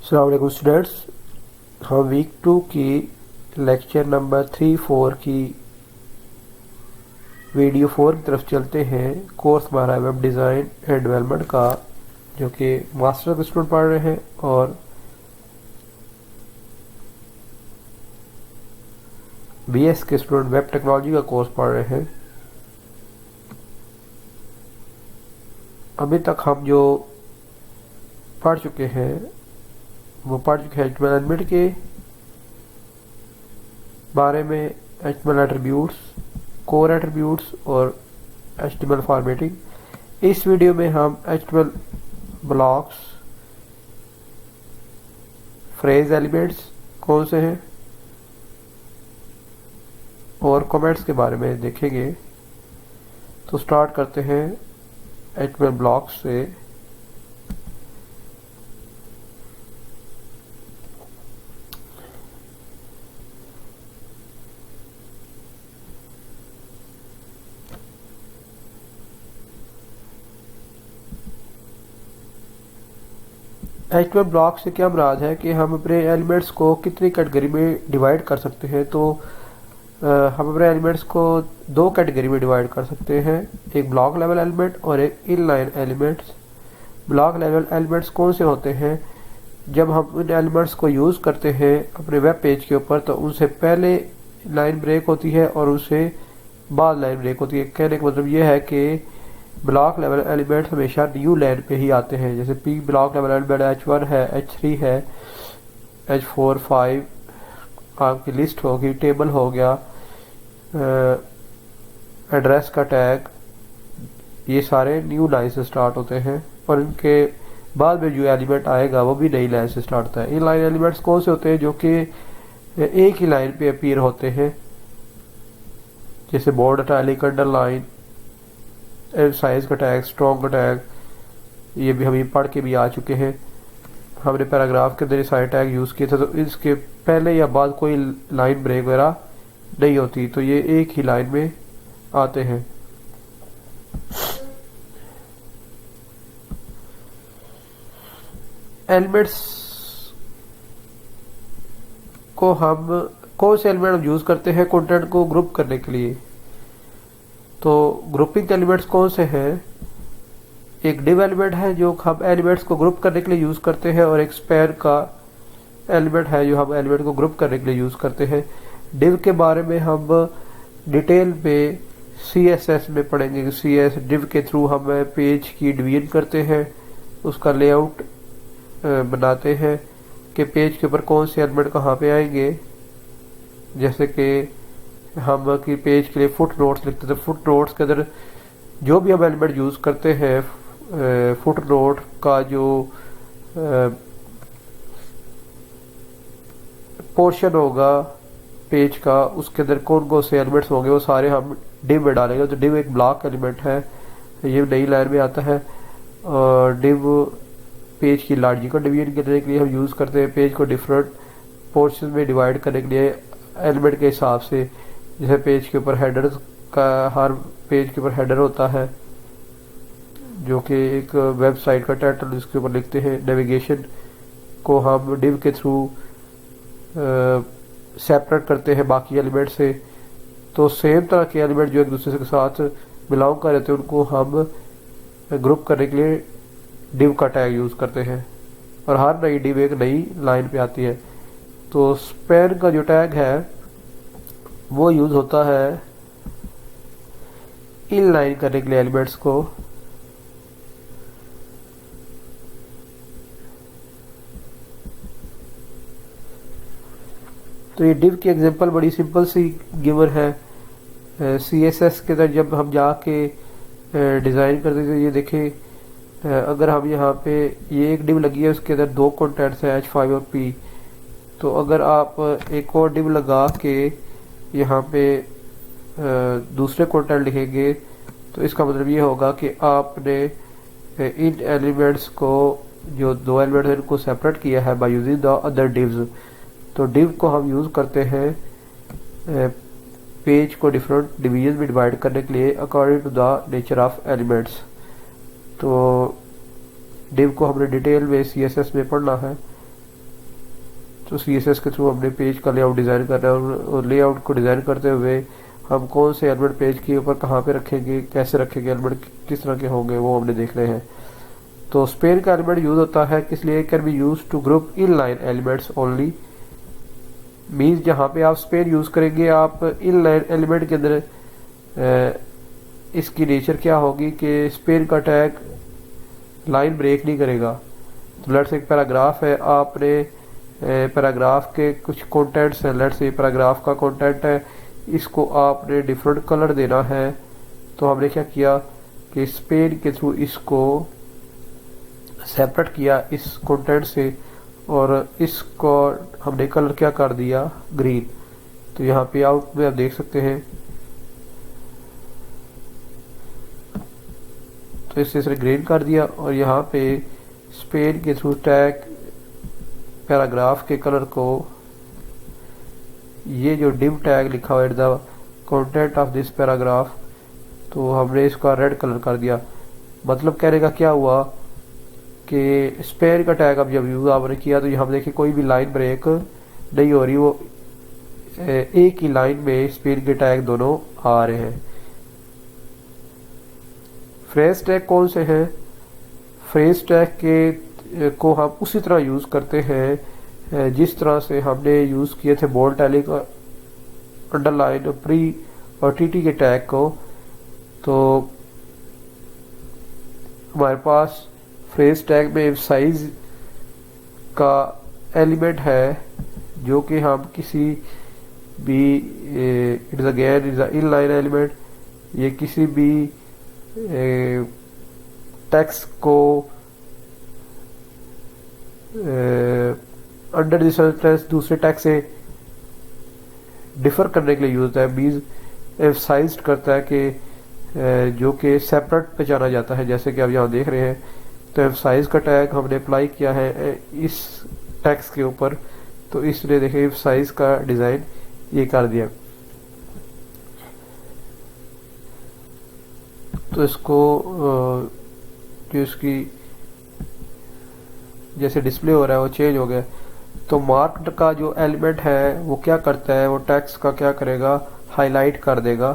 अस्सलाम वालेकुम स्टूडेंट्स, हम वीक 2 की लेक्चर नंबर 3-4 की वीडियो 4 की तरफ चलते हैं। कोर्स हमारा वेब डिज़ाइन एंड डेवलपमेंट का, जो कि मास्टर के स्टूडेंट पढ़ रहे हैं और बीएस के स्टूडेंट वेब टेक्नोलॉजी का कोर्स पढ़ रहे हैं। अभी तक हम जो पढ़ चुके हैं वो पढ़ चुके हैं एचटीएमएल एलिमेंट के बारे में, एचटीएमएल एट्रीब्यूट्स, कोर एट्रीब्यूट्स और एचटीएमएल फॉर्मेटिंग। इस वीडियो में हम एचटीएमएल ब्लॉक्स, फ्रेज एलिमेंट्स कौन से हैं और कमेंट्स के बारे में देखेंगे। तो स्टार्ट करते हैं एचटीएमएल ब्लॉक्स से। एचटीएमएल ब्लॉक से क्या मुराद है कि हम अपने एलिमेंट्स को कितनी कैटेगरी में डिवाइड कर सकते हैं। तो हम अपने एलिमेंट्स को दो कैटेगरी में डिवाइड कर सकते हैं, एक ब्लॉक लेवल एलिमेंट और एक inline elements. Block level elements कौन से होते हैं? जब हम उन एलिमेंट्स को यूज़ करते हैं अपने वेब पेज के ऊपर तो उनसे पहले लाइन ब्रेक होती है और उससे बाद लाइन ब्रेक होती है। कहने का मतलब यह है कि ब्लॉक लेवल एलिमेंट्स हमेशा न्यू लाइन पे ही आते हैं। जैसे P block level element H1 है, H3 है, H4, 5 आपकी लिस्ट होगी, टेबल हो गया, एड्रेस का टैग, ये सारे न्यू लाइन से स्टार्ट होते हैं और इनके बाद में जो एलिमेंट आएगा वो भी नई लाइन से स्टार्ट होता है। इन लाइन एलिमेंट्स कौन से होते हैं? जो कि एक ही लाइन पे अपीयर होते हैं, जैसे बोल्ड, इटैलिक, अंडरलाइन, साइज का टैग, स्ट्रॉन्ग का टैग, ये भी हम पढ़ के भी आ चुके हैं। हमने पैराग्राफ के अंदर सारे टैग यूज़ किए थे, तो इसके पहले या बाद कोई लाइन ब्रेक वगैरह नहीं होती, तो ये एक ही लाइन में आते हैं। एलिमेंट्स को हम कौन से एलिमेंट यूज़ करते हैं कंटेंट को ग्रुप करने के लिए? तो ग्रुपिंग एलिमेंट्स कौन से हैं? एक डिव एलिमेंट है जो हम एलिमेंट्स को ग्रुप करने के लिए यूज़ करते हैं और एक स्पैन का एलिमेंट है जो हम एलिमेंट को ग्रुप करने के लिए यूज़ करते हैं। डिव के बारे में हम डिटेल में CSS में पढ़ेंगे कि CS डिव के थ्रू हम पेज की डिवीजन करते हैं, उसका लेआउट बनाते हैं कि पेज के ऊपर कौन से एलिमेंट कहाँ पे आएंगे। जैसे कि हम की पेज के लिए फुट नोट्स लिखते थे, फुट नोट्स के अंदर जो भी हम एलिमेंट यूज़ करते हैं, फुट नोट का जो पोर्शन होगा पेज का, उसके अंदर कौन कौन से एलिमेंट्स होंगे वो सारे हम डिव में डालेंगे। तो डिव एक ब्लॉक एलिमेंट है, ये नई लाइन में आता है। और डिव पेज की लॉजिकल डिवीजन करने के लिए हम यूज़ करते हैं, पेज को डिफरेंट पोर्शन में डिवाइड करने के लिए एलिमेंट के हिसाब से। जैसे पेज के ऊपर हेडर का, हर पेज के ऊपर हेडर होता है जो कि एक वेबसाइट का टाइटल जिसके ऊपर लिखते हैं। नेविगेशन को हम डिव के थ्रू सेपरेट करते हैं बाकी एलिमेंट से। तो सेम तरह के एलिमेंट जो एक दूसरे के साथ बिलोंग कर रहे थे उनको हम ग्रुप करने के लिए डिव का टैग यूज़ करते हैं और हर नई डिव एक नई लाइन पे आती है। तो स्पैन का जो टैग है वो यूज़ होता है इन लाइन करने के लिए एलिमेंट्स को। तो ये डिव की एग्जांपल बड़ी सिंपल सी गिवन है। CSS के अंदर जब हम जाके डिज़ाइन करते थे, ये देखें, अगर हम यहाँ पे ये एक डिव लगी है, उसके अंदर दो कंटेंट्स है H5 और P। तो अगर आप एक और डिव लगा के यहाँ पे दूसरे कंटेंट लिखेंगे तो इसका मतलब ये होगा कि आपने इन एलिमेंट्स को, जो दो एलिमेंट्स हैं, इनको सेपरेट किया है बाय यूजिंग द अदर डिव्स। तो डिव को हम यूज़ करते हैं पेज को डिफरेंट डिवीजन में डिवाइड करने के लिए according to the nature of elements. तो डिव को हमने डिटेल में CSS में पढ़ना है। तो CSS के थ्रू हमने पेज का लेआउट डिज़ाइन करना है और लेआउट को डिज़ाइन करते हुए हम कौन से एलिमेंट पेज के ऊपर कहाँ पे रखेंगे, कैसे रखेंगे, एलिमेंट किस तरह के होंगे वो हमने देखने हैं। तो स्पेन का एलिमेंट यूज होता है किस लिए, can be use to group in line elements only. Means जहाँ पे आप स्पेन यूज करेंगे आप इन लाइन एलिमेंट के अंदर इसकी नेचर क्या होगी कि स्पेन का टैग लाइन ब्रेक नहीं करेगा। तो लेट्स एक पैराग्राफ है, आपने पैराग्राफ के कुछ कंटेंट्स हैं, लेट्स से पैराग्राफ का कंटेंट है, इसको आपने डिफरेंट कलर देना है। तो हमने क्या किया कि स्पेन के थ्रू इसको सेपरेट किया इस कंटेंट से और इसको हमने कलर क्या कर दिया, ग्रीन। तो यहाँ पे आउट में आप देख सकते हैं, तो इससे ग्रीन कर दिया और यहाँ पे स्पेन के थ्रू टैग पैराग्राफ के कलर को, ये जो डिव टैग लिखा हुआ है the content of this paragraph, तो हमने इसका रेड कलर कर दिया। मतलब कहने का क्या हुआ कि स्पेन का टैग अब जब यूज आपने किया तो यहाँ पर देखिए कोई भी लाइन ब्रेक नहीं हो रही, वो एक ही लाइन में स्पेन के टैग दोनों आ रहे हैं। फ्रेज टैग कौन से हैं, फ्रेज टैग के को हम उसी तरह यूज करते हैं जिस तरह से हमने यूज किए थे बोल्ड, टैलिक, अंडरलाइन, प्री और टीटी के टैग को। तो हमारे पास फ्रेज टैग में साइज का एलिमेंट है जो कि हम किसी भी it is again is in line element, ये किसी भी टेक्स्ट को अंडर द सर्कमस्टेंस दूसरे टेक्स्ट से डिफर करने के लिए यूज होता है। मीन्स एम्फसाइज्ड करता है कि जो कि सेपरेट पहचाना जाता है, जैसे कि आप यहाँ देख रहे हैं। तो एम्फसाइज का टैग हमने अप्लाई किया है इस टेक्स्ट के ऊपर, तो इसलिए देखिए एम्फसाइज का डिज़ाइन ये कर दिया। तो इसको जो इसकी जैसे डिस्प्ले हो रहा है वो चेंज हो गया। तो मार्क्ड का जो एलिमेंट है वो क्या करता है, वो टेक्स्ट का क्या करेगा, हाईलाइट कर देगा।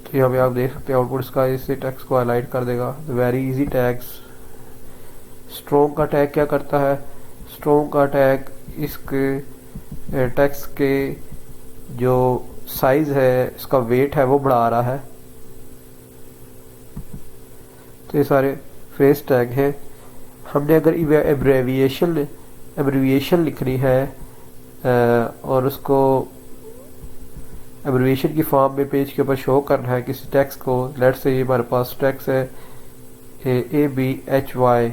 तो यहाँ पे आप देख सकते हैं आउटपुट इसका, इससे टेक्स्ट को हाईलाइट कर देगा। Very easy tags. स्ट्रोंग का टैग क्या करता है, स्ट्रोंग का टैग इसके टेक्स्ट के जो साइज है, इसका वेट है वो बढ़ा रहा है। तो ये सारे फ्रेज टैग हैं। हमने अगर एब्रीविएशन लिखनी है और उसको एब्रीविएशन की फॉर्म में पेज के ऊपर शो करना है किसी टेक्स्ट को, लेट्स से ये हमारे पास टेक्स्ट है ABHY,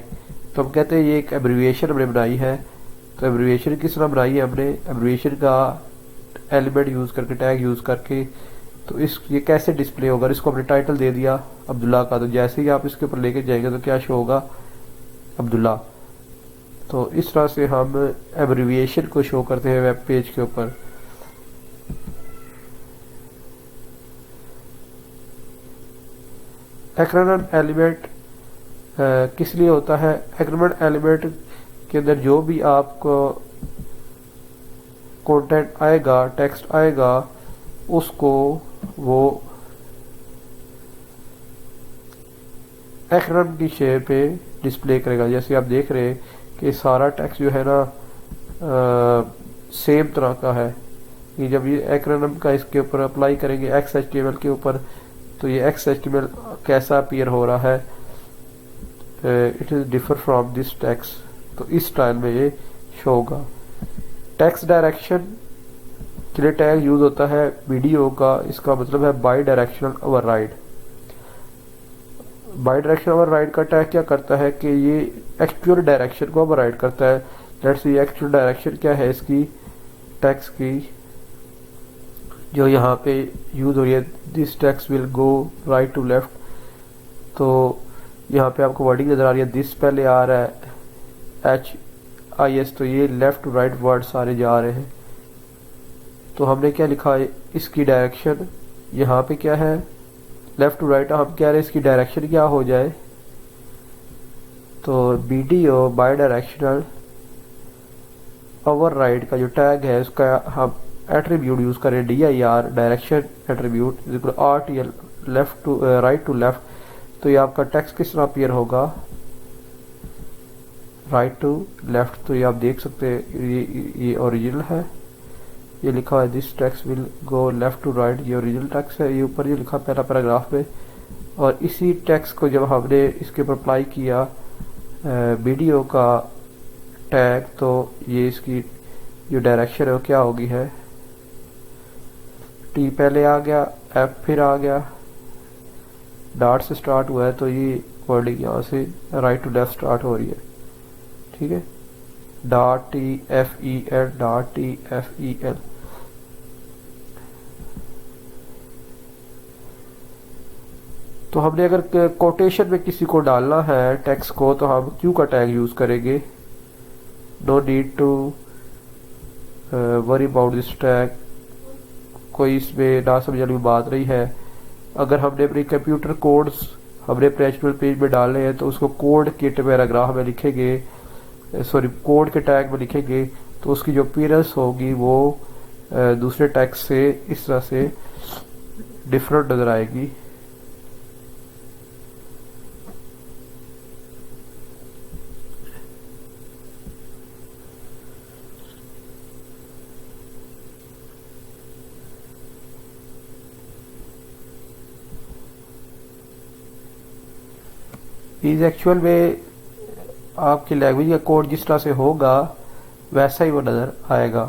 तो हम कहते हैं ये एक एब्रीविएशन हमने बनाई है। तो एब्रीविएशन किस तरह बनाई है हमने, एब्रीविएशन का एलिमेंट यूज करके, टैग यूज करके। तो इस ये कैसे डिस्प्ले होगा, इसको हमने टाइटल दे दिया अब्दुल्ला का, तो जैसे ही आप इसके ऊपर लेके जाएंगे तो क्या शो होगा, अब्दुल्ला। तो इस तरह से हम एब्रीविएशन को शो करते हैं वेब पेज के ऊपर। एक्रोनिम एलिमेंट किस लिए होता है, एक्रोनिम एलिमेंट के अंदर जो भी आपको कंटेंट आएगा, टेक्स्ट आएगा, उसको वो एक्रोनिम की शेप पे डिस्प्ले करेगा। जैसे आप देख रहे हैं कि सारा टेक्स्ट जो है ना सेम तरह का है। कि जब ये एक्रोनिम का इसके ऊपर अप्लाई करेंगे XHTML के ऊपर, तो ये XHTML कैसा अपीयर हो रहा है, it is differ from this text. तो इस स्टाइल में ये शो होगा। टेक्स्ट डायरेक्शन के लिए टैग यूज होता है वीडियो का, इसका मतलब है by directional override. By directional override का टैग क्या करता है कि ये एक्चुअल डायरेक्शन को ओवरराइड करता है। लेट्स सी एक्चुअल डायरेक्शन क्या है इसकी, टेक्स्ट की जो यहाँ पे यूज हो रही है, this text will go right to left. तो यहाँ पे आपको वर्डिंग नजर आ रही है, दिस पहले आ रहा है HIS, तो ये लेफ्ट टू राइट वर्ड सारे जा रहे हैं। तो हमने क्या लिखा है, इसकी डायरेक्शन यहाँ पे क्या है, लेफ्ट टू राइट। हम कह रहे हैं इसकी डायरेक्शन क्या हो जाए, तो वीडियो बाई डायरेक्शनल ओवरराइड का जो टैग है उसका हम एट्रीब्यूट यूज करें dir direction attribute is equal RTL left to right to left. तो ये आपका टेक्स्ट किस तरह अपीयर होगा, राइट टू लेफ्ट। तो ये आप देख सकते हैं ये ओरिजिनल है, ये लिखा है this text will go left to right, ये ओरिजिनल टेक्स्ट है। ये ऊपर ये लिखा पहला पैराग्राफ में, और इसी टेक्स्ट को जब हमने इसके ऊपर अप्लाई किया वीडियो का टैग, तो ये इसकी जो डायरेक्शन है वो क्या होगी है, टी पहले आ गया, एफ फिर आ गया, डॉट से स्टार्ट हुआ है, तो ये वर्डिंग यहाँ से राइट टू लेफ्ट स्टार्ट हो रही है। ठीक है, dot T F E L, dot T F E L. तो हमने अगर कोटेशन में किसी को डालना है टेक्स्ट को, तो हम क्यू का टैग यूज करेंगे। No need to worry about this tag, कोई इसमें ना समझने की बात नहीं है। अगर हमने अपनी कंप्यूटर कोड्स हमने अपने HTML पेज में डालने हैं, तो उसको कोड के पैराग्राफ में लिखेंगे, सॉरी कोड के टैग में लिखेंगे, तो उसकी जो अपीयरेंस होगी वो दूसरे टैग से इस तरह से डिफरेंट नजर आएगी। इस एक्चुअल में आपकी लैंग्वेज का कोड जिस तरह से होगा वैसा ही वो नज़र आएगा।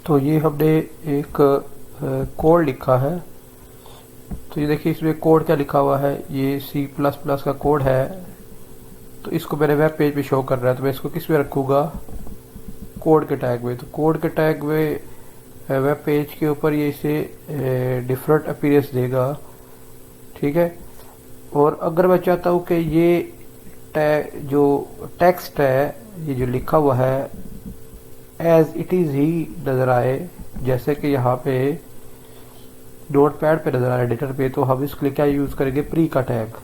तो ये हमने एक कोड लिखा है, तो ये देखिए इसमें कोड क्या लिखा हुआ है, ये C++ का कोड है। तो इसको मेरे वेब पेज पे शो कर रहा है, तो मैं इसको किस में रखूँगा, कोड के टैग में। तो कोड के टैग में वेब पेज के ऊपर ये इसे डिफरेंट अपीयरेंस देगा। ठीक है, और अगर मैं चाहता हूँ कि ये टैग जो टेक्स्ट है, ये जो लिखा हुआ है एज इट इज़ ही नज़र आए, जैसे कि यहाँ पे नोट पैड पे नज़र आ रहा है एडिटर पे, तो हम इसके लिए क्या यूज़ करेंगे, प्री का टैग।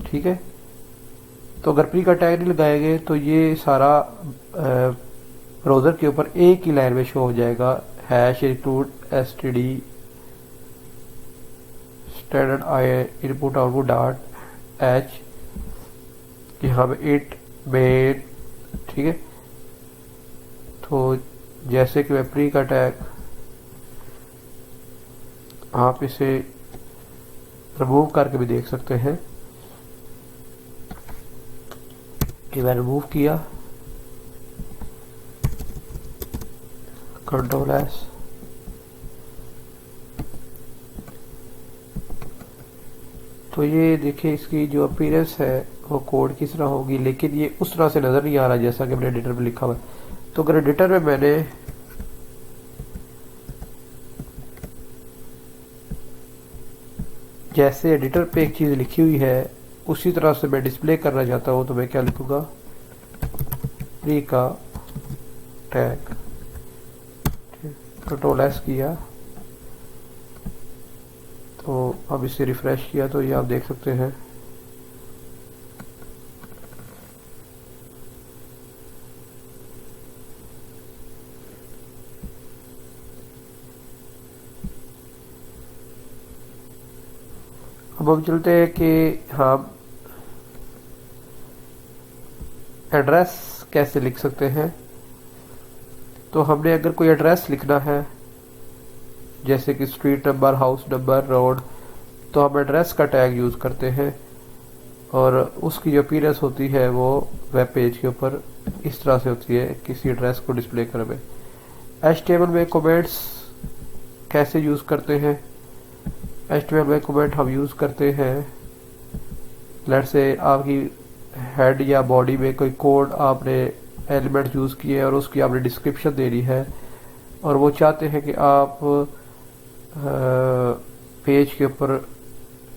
ठीक है, तो अगर प्री का टैग नहीं लगाएंगे तो ये सारा ब्राउज़र के ऊपर एक ही लाइन में शो हो जाएगा, hash include std standard I input output dot H, यहाँ पे इट मेन। ठीक है, तो जैसे कि मैं प्री का टैग, आप इसे रिमूव करके भी देख सकते हैं कि मैं रिमूव किया, कंट्रोल एस, तो ये देखिए इसकी जो अपीयरेंस है वो कोड किस तरह होगी, लेकिन ये उस तरह से नज़र नहीं आ रहा जैसा कि मैंने एडिटर में लिखा हुआ है। तो अगर एडिटर में मैंने जैसे एडिटर पे एक चीज़ लिखी हुई है उसी तरह से मैं डिस्प्ले करना चाहता हूँ, तो मैं क्या लिखूँगा, प्री का टैग, कंट्रोल एस किया, तो अब इसे रिफ्रेश किया तो ये आप देख सकते हैं अब हम चलते हैं कि हम एड्रेस कैसे लिख सकते हैं। तो हमने अगर कोई एड्रेस लिखना है जैसे कि street number, house number, road, तो हम एड्रेस का टैग यूज़ करते हैं, और उसकी जो अपीयरेंस होती है वो वेब पेज के ऊपर इस तरह से होती है किसी एड्रेस को डिस्प्ले करने में। HTML में कमेंट्स कैसे यूज़ करते हैं, HTML में कमेंट हम यूज़ करते हैं, लेट्स से आपकी हेड या बॉडी में कोई कोड आपने एलिमेंट यूज़ किए और उसकी आपने डिस्क्रिप्शन देनी है, और वो चाहते हैं कि आप पेज के ऊपर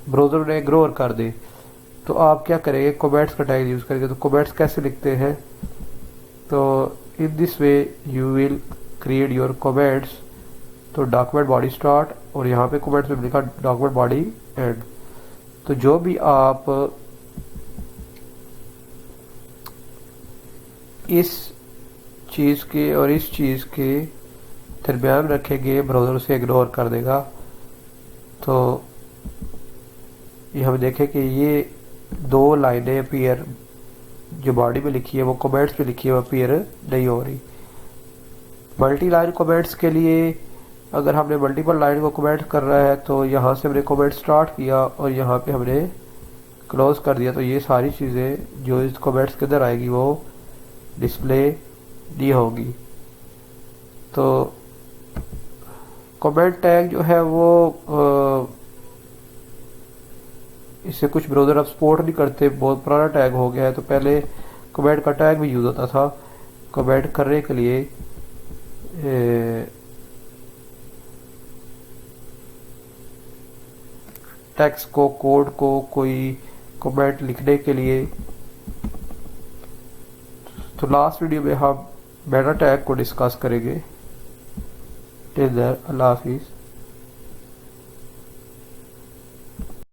ब्राउज़र ने ग्रोअर कर दे, तो आप क्या करेंगे, कमेंट्स का टैग यूज़ करेंगे। तो कमेंट्स कैसे लिखते हैं, तो in this way you will create your comments. तो डॉक्यूमेंट बॉडी स्टार्ट, और यहाँ पे कमेंट्स में लिखा डॉक्यूमेंट बॉडी एंड। तो जो भी आप इस चीज़ के और इस चीज़ के दरमियान रखेंगे ब्राउज़र उसे इग्नोर कर देगा। तो ये हम देखें कि ये दो लाइनें अपीयर जो बॉडी में लिखी है वो कमेंट्स में लिखी है वो अपीयर नहीं हो रही। मल्टी लाइन कमेंट्स के लिए अगर हमने मल्टीपल लाइन को कमेंट कर रहा है तो यहाँ से हमने कमेंट स्टार्ट किया और यहाँ पे हमने क्लोज कर दिया, तो ये सारी चीज़ें जो इस कमेंट्स के अंदर आएगी वो डिस्प्ले नहीं होगी। तो कमेंट टैग जो है वो इससे कुछ ब्राउज़र अब सपोर्ट नहीं करते, बहुत पुराना टैग हो गया है। तो पहले कमेंट का टैग भी यूज़ होता था कमेंट करने के लिए। टेक्स्ट को, कोड को, कोई कमेंट लिखने के लिए। तो लास्ट वीडियो में हम मेटा टैग को डिस्कस करेंगे। टिल देयर, अल्लाह हाफिज़।